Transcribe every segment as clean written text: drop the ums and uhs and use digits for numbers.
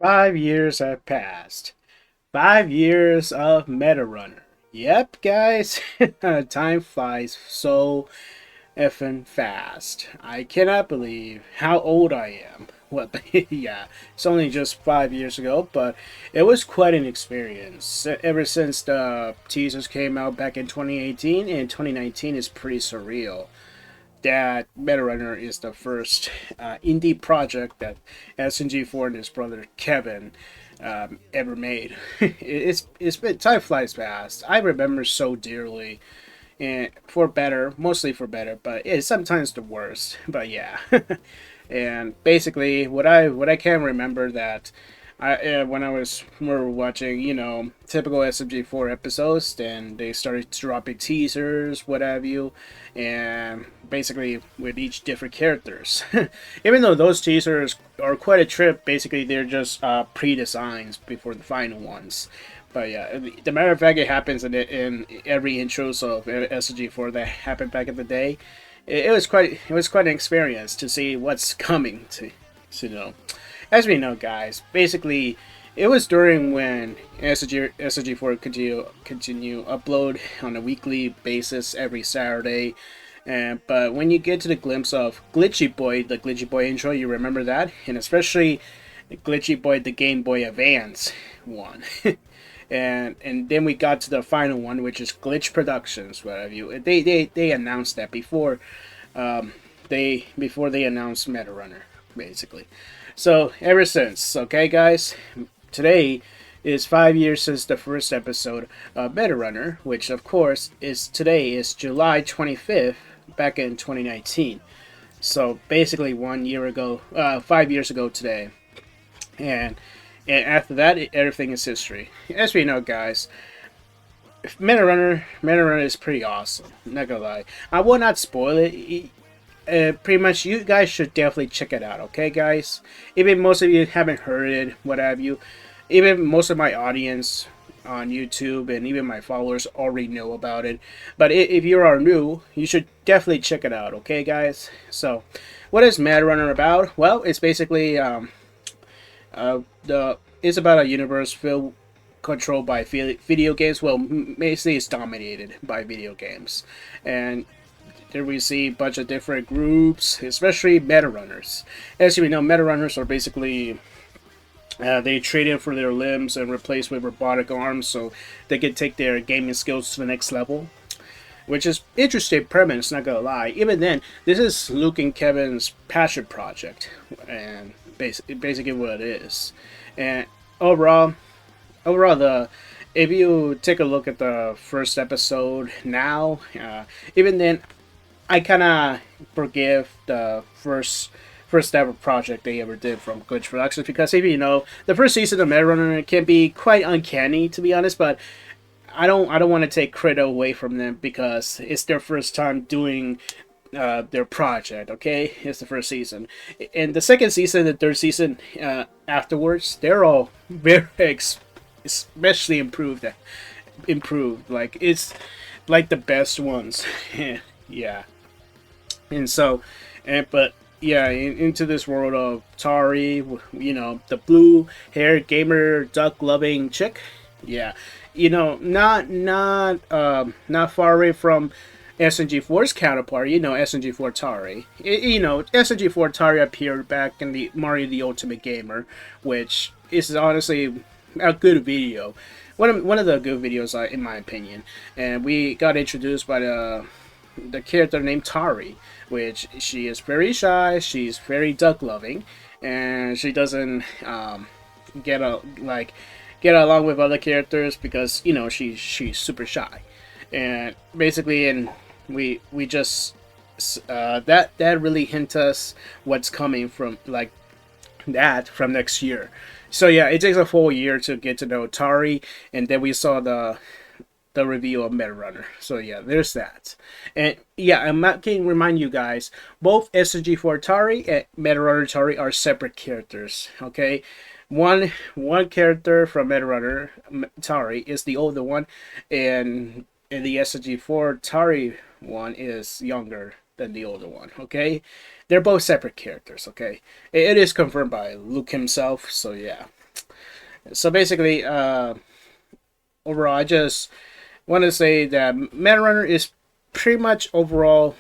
5 years have passed. 5 years of Meta Runner. Yep, guys, time flies so effing fast. I cannot believe how old I am. Well, yeah, it's only just 5 years ago, but it was quite an experience. Ever since the teasers came out back in 2018, and 2019 is pretty surreal. That Meta Runner is the first indie project that SNG4 and his brother Kevin ever made. It's been time flies fast. I remember so dearly, and for better, mostly for better, but it's sometimes the worst. But yeah, and basically what I can remember that when I was we were watching, typical SMG4 episodes, then they started dropping teasers, what have you, and basically with each different characters. Even though those teasers are quite a trip, basically they're just pre-designs before the final ones. But yeah, the matter of fact, it happens in every intros of SG4 that happened back in the day. It was quite an experience to see what's coming to know. As we know, guys, basically, it was during when SG4 continue upload on a weekly basis every Saturday. But when you get to the glimpse of the Glitchy Boy intro, you remember that, and especially Glitchy Boy, the Game Boy Advance one. And then we got to the final one, which is Glitch Productions. What have you? They announced that before they announced Meta Runner, basically. So ever since, okay, guys, today is 5 years since the first episode of Meta Runner, which of course is July 25th, back in 2019. So basically 1 year ago, 5 years ago today, and and after that, everything is history. As we know, guys, Meta Runner is pretty awesome. Not gonna lie, I will not spoil it. Pretty much, you guys should definitely check it out. Okay, guys. Even most of you haven't heard it, what have you. Even most of my audience on YouTube and even my followers already know about it. But if you are new, you should definitely check it out. Okay, guys. So, what is Meta Runner about? Well, it's basically the it's about a universe filled controlled by video games. Well, basically it's dominated by video games, and there we see a bunch of different groups, especially meta runners. As you know, meta runners are basically they trade in for their limbs and replace with robotic arms so they can take their gaming skills to the next level, which is interesting premise, not gonna lie. Even then, this is Luke and Kevin's passion project, and basically what it is. And overall, the if you take a look at the first episode now, even then, I kind of forgive the first ever project they ever did from Glitch Productions, because if you know, the first season of Meta Runner can be quite uncanny, to be honest, but I don't want to take credit away from them because it's their first time doing their project. Okay, it's the first season, and the second season, the third season afterwards, they're all very especially improved. Like it's like the best ones. Yeah, and so, but yeah, into this world of Tari, the blue hair gamer duck loving chick. Yeah, not far away from SNG4's counterpart. SNG4 Tari. SNG4 Tari appeared back in the Mario the Ultimate Gamer, which is honestly a good video. One of the good videos, in my opinion. And we got introduced by the character named Tari, which she is very shy. She's very duck loving, and she doesn't get a get along with other characters because she's super shy, and basically, and we just that really hint us what's coming from that from next year. So yeah, it takes a full year to get to know Tari, and then we saw the review of Meta Runner. So yeah, there's that. And yeah, I'm not going to remind you guys, both SG4 Tari and Meta Runner Tari are separate characters. Okay, one character from Meta Runner Tari is the older one, and the SG4 Tari one is younger than the older one. Okay, they're both separate characters. Okay, it is confirmed by Luke himself. So yeah. So basically, overall, I just want to say that Meta Runner is pretty much overall,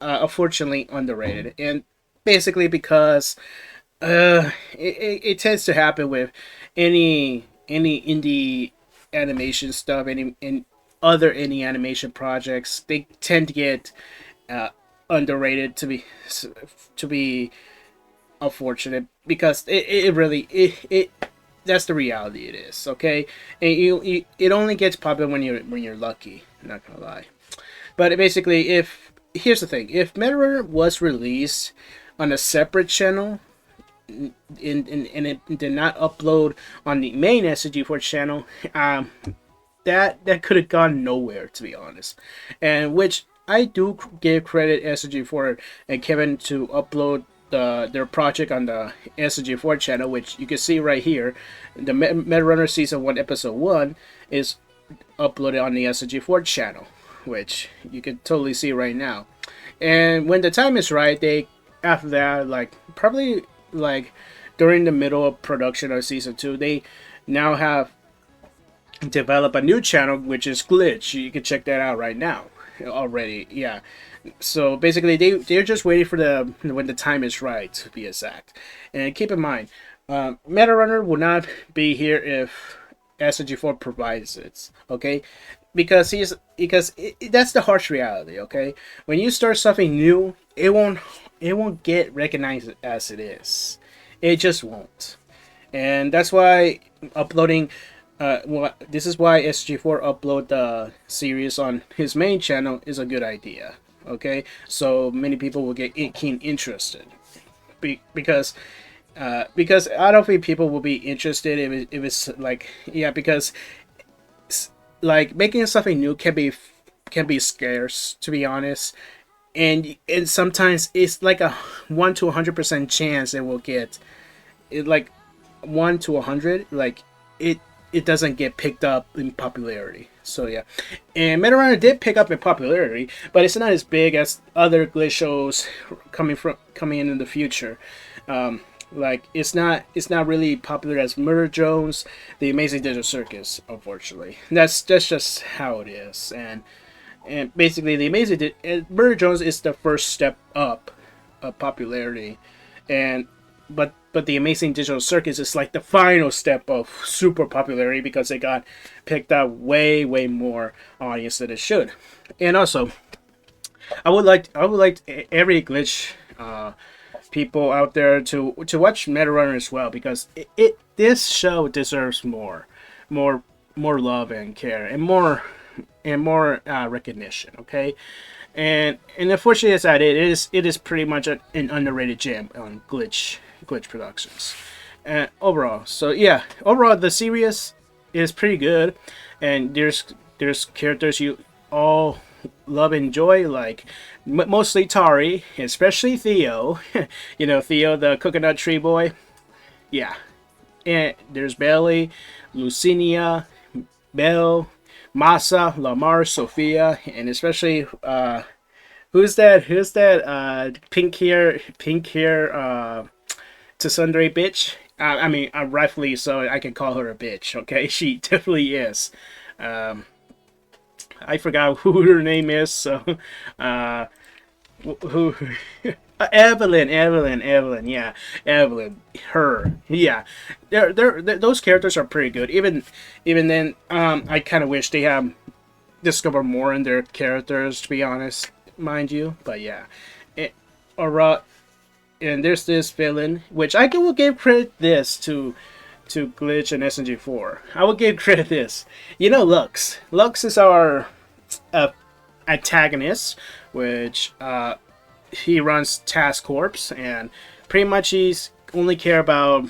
unfortunately, underrated, and basically because it tends to happen with any indie animation stuff, any other indie animation projects. They tend to get uh, underrated to be unfortunate because it really it that's the reality it is. Okay, and you it only gets popular when you're lucky. I'm not gonna lie, but basically, if here's the thing, if Meteor was released on a separate channel, and it did not upload on the main SG4 channel, that could have gone nowhere, to be honest. And which I do give credit SG4 and Kevin to upload their project on the SG4 channel, which you can see right here. The Meta Runner Season 1 Episode 1 is uploaded on the SG4 channel, which you can totally see right now. And when the time is right, they after that, like probably like during the middle of production of season 2, they now have developed a new channel which is Glitch. You can check that out right now already. Yeah. So basically, they're just waiting for the when the time is right, to be exact. And keep in mind, Meta Runner will not be here if SG4 provides it. Okay, that's the harsh reality. Okay, when you start something new, it won't get recognized as it is. It just won't, and that's why uploading. This is why SG4 upload the series on his main channel is a good idea. Okay, so many people will get keen interested, because I don't think people will be interested if it's like, yeah, because like making something new can be scarce, to be honest, and sometimes it's like a 1 to 100% chance it will get it, like 1 to 100, like it it doesn't get picked up in popularity. So yeah, and Meteorana did pick up in popularity, but it's not as big as other glitch shows coming in the future. Like it's not really popular as Murder Jones, The Amazing Digital Circus. Unfortunately, that's just how it is. And basically, Murder Jones is the first step up of popularity, and but the Amazing Digital Circus is like the final step of super popularity because it got picked up way more audience than it should. And also, I would like every glitch people out there to watch Metarunner as well, because this show deserves more more love and care and more recognition. Okay, and unfortunately, as that it is pretty much an underrated gem on Glitch Productions. And overall, so yeah, overall the series is pretty good, and there's characters you all love and enjoy, like mostly Tari, especially Theo. Theo, the coconut tree boy. Yeah, and there's Bailey, Lucinia, Belle, Masa, Lamar, Sophia, and especially who's that? Who's that? Pink hair, tsundere bitch. I mean, rightfully so. I can call her a bitch. Okay, she definitely is. Um, I forgot who her name is. So, uh, who? Evelyn. Yeah, Evelyn. Her. Yeah, those characters are pretty good. Even then, I kind of wish they had discovered more in their characters. To be honest, mind you, but yeah, or and there's this villain, which I will give credit this to Glitch and SNG4. I will give credit this. Lux. Lux is our uh, antagonist, which he runs Task Corps, and pretty much he's only care about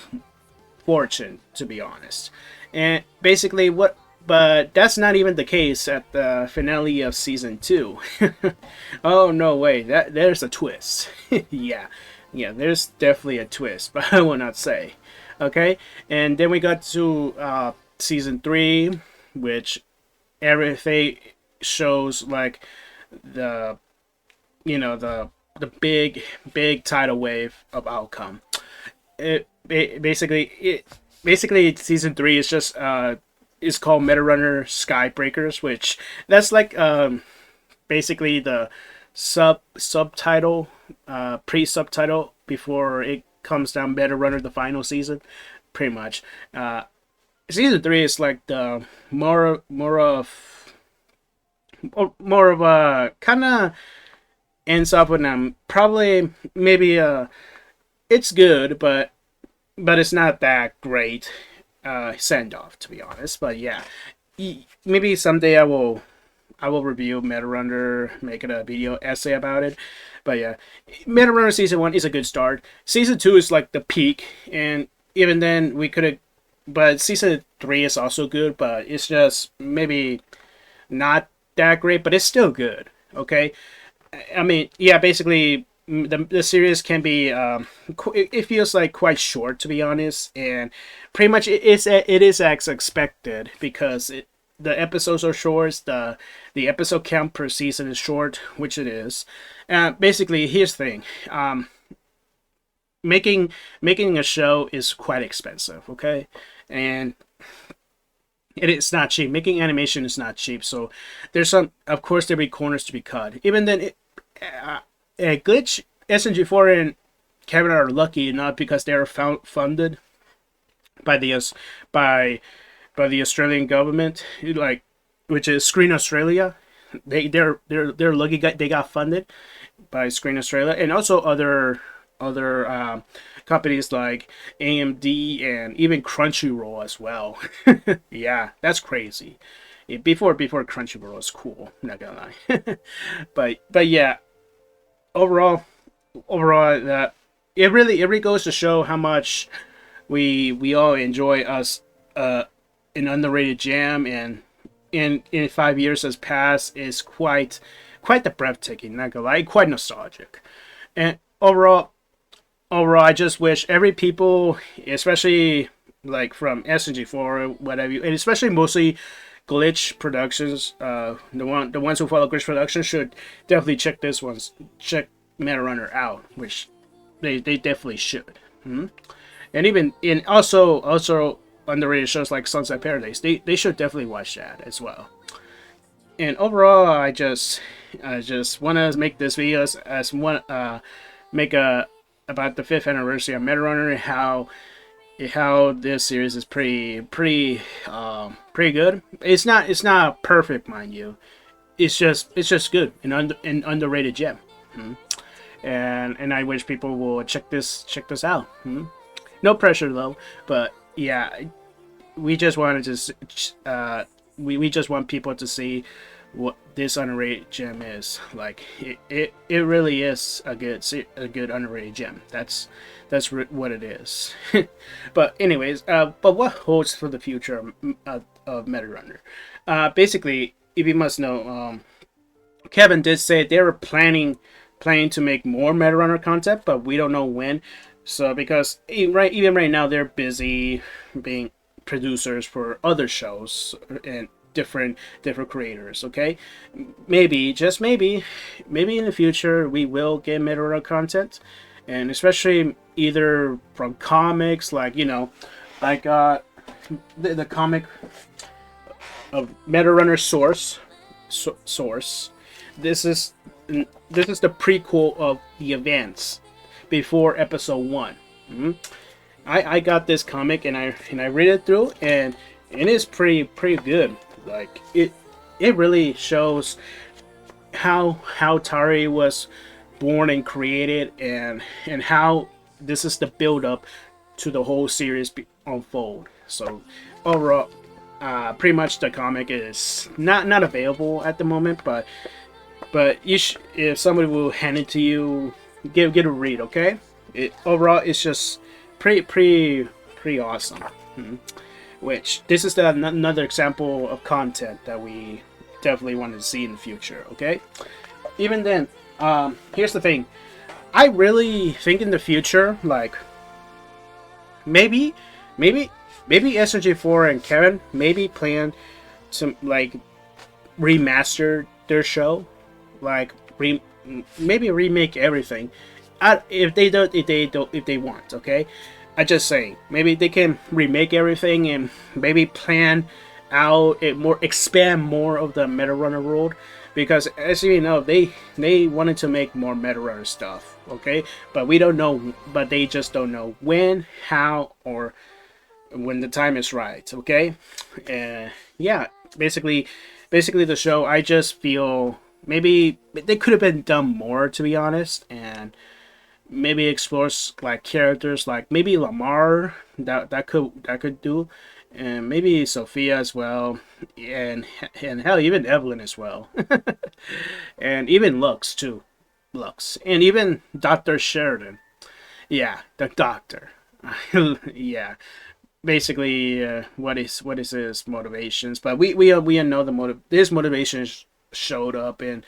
fortune, to be honest. And basically, but that's not even the case at the finale of season 2. Oh no way! There's a twist. Yeah, there's definitely a twist, but I will not say. Okay, and then we got to season 3, which everything shows like the the big tidal wave of outcome. Basically, basically season 3 is just is called Meta Runner Skybreakers, which that's like basically the subtitle, pre subtitle before it comes down. Meta Runner, the final season, pretty much. Season 3 is like the more of a kind of ends up with probably maybe it's good, but it's not that great send off, to be honest. But yeah, maybe someday I will review Meta Runner, make it a video essay about it. But yeah, Meta Runner season 1 is a good start. Season 2 is like the peak, and even then we could have. But season 3 is also good, but it's just maybe not that great, but it's still good. Okay, I mean, yeah, basically the series can be it feels like quite short, to be honest, and pretty much it is as expected because the episodes are short. The episode count per season is short, which it is. Basically, here's the thing. Making a show is quite expensive, okay, and it's not cheap. Making animation is not cheap, so there's some. Of course, there'll be corners to be cut. Even then, Glitch, SNG4, and Kevin are lucky not because they're funded by the by by the Australian government, like which is Screen Australia. They're lucky they got funded by Screen Australia and also other companies like AMD and even Crunchyroll as well. Yeah, that's crazy. Before Crunchyroll was cool, not gonna lie. but yeah, overall that it really goes to show how much we all enjoy us an underrated jam, and in 5 years has passed is quite the breathtaking, not gonna lie, quite nostalgic. And overall, I just wish every people, especially like from SNG4 or whatever, and especially mostly Glitch Productions, the ones who follow Glitch Productions should definitely check Meta Runner out, which they definitely should. And even in also underrated shows like Sunset Paradise, they should definitely watch that as well. And overall, I just want to make this video as one make a about the 5th anniversary of Meta Runner and how this series is pretty good. It's not perfect, mind you. It's just good, an underrated gem. And I wish people will check this out. No pressure though, but yeah, we just wanted to we just want people to see what this underrated gem is like. It really is a good underrated gem. That's what it is. But anyways, but what holds for the future of Meta Runner? Basically, if you must know, Kevin did say they were planning to make more Meta Runner content, but we don't know when. So because even right now they're busy being producers for other shows and different creators. Okay, maybe just maybe in the future we will get Meta Runner content, and especially either from comics, like the comic of Meta Runner Source. This is the prequel of the events before episode 1. I got this comic and I read it through, and it is pretty good. Like it really shows how Tari was born and created, and how this is the build up to the whole series unfold. So overall, pretty much the comic is not available at the moment, but if somebody will hand it to you, get a read, okay? Overall, it's just pretty awesome. Which this is another example of content that we definitely want to see in the future, okay? Even then, here's the thing. I really think in the future, like maybe SNG4 and Kevin maybe plan to like remaster their show, like maybe remake everything. If they want, okay. I just say maybe they can remake everything and maybe plan out it more, expand more of the Meta Runner world, because as you know they wanted to make more Meta Runner stuff, okay, but we don't know, but they just don't know when, how, or when the time is right, okay. Yeah, basically the show, I just feel maybe they could have been done more, to be honest, and maybe explores like characters like maybe Lamar, that could do, and maybe Sophia as well, and hell, even Evelyn as well, and even Lux too, Lux, and even Dr. Sheridan. Yeah, the doctor. Yeah, basically, what is his motivations? But we know the motive. His motivations showed up in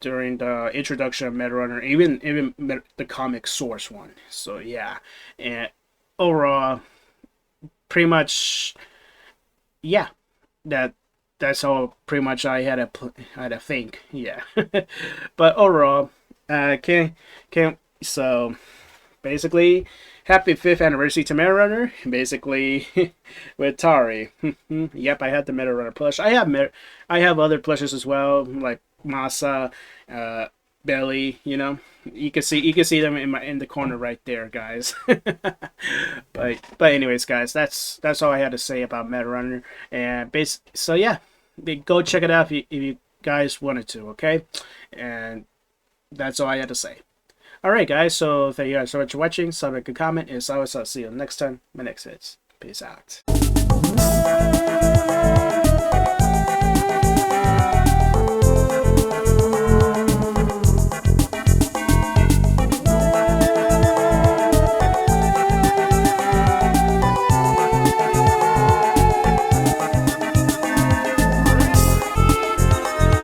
during the introduction of Metrunner, even the comic source one. So yeah, and overall, pretty much, yeah, that that's all pretty much I had to think. Yeah, but overall, can so basically, happy 5th anniversary to Metrunner. Basically, with Tari. Yep, I had the Metrunner plush. I have other plushes as well, like Masa, uh, Belly. You can see them in the corner right there, guys. But anyways, guys, that's all I had to say about Metrunner. And so yeah, go check it out if you guys wanted to. Okay, and that's all I had to say. Alright, guys, so thank you guys so much for watching. So make a comment, and as always, I'll see you next time, my next hits. Peace out.